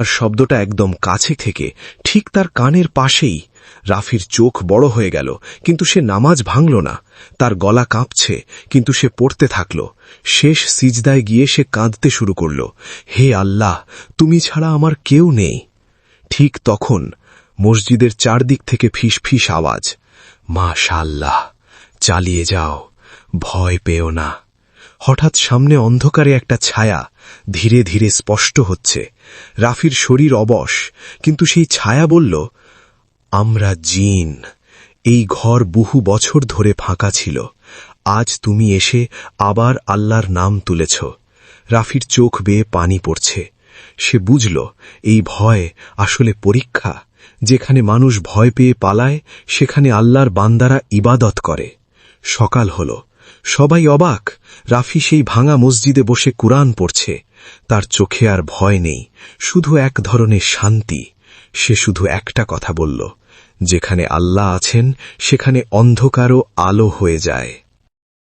আর শব্দটা একদম কাছে থেকে ঠিক তার কানের পাশেই। রাফির চোখ বড় হয়ে গেল, কিন্তু সে নামাজ ভাঙল না। তার গলা কাঁপছে, কিন্তু সে পড়তে থাকল। শেষ সিজদায় গিয়ে সে কাঁদতে শুরু করল, হে আল্লাহ, তুমি ছাড়া আমার কেউ নেই। ঠিক তখন মসজিদের চারদিক থেকে ফিস ফিস আওয়াজ, মাশাআল্লাহ, চালিয়ে যাও, ভয় পেও না। হঠাৎ সামনে অন্ধকারে একটা ছায়া ধীরে ধীরে স্পষ্ট হচ্ছে। রাফির শরীর অবশ, কিন্তু সেই ছায়া বলল, আমরা জিন। এই ঘর বহু বছর ধরে ফাঁকা ছিল, আজ তুমি এসে আবার আল্লাহর নাম তুলেছ। রাফির চোখ বেয়ে পানি পড়ছে। সে বুঝল এই ভয় আসলে পরীক্ষা। যেখানে মানুষ ভয় পেয়ে পালায়, সেখানে আল্লাহর বান্দারা ইবাদত করে। সকাল হল, সবাই অবাক। রাফি সেই ভাঙা মসজিদে বসে কুরআন পড়ছে। তার চোখে আর ভয় নেই, শুধু এক ধরনের শান্তি। সে শুধু একটা কথা বলল, যেখানে আল্লাহ আছেন সেখানে অন্ধকারও আলো হয়ে যায়।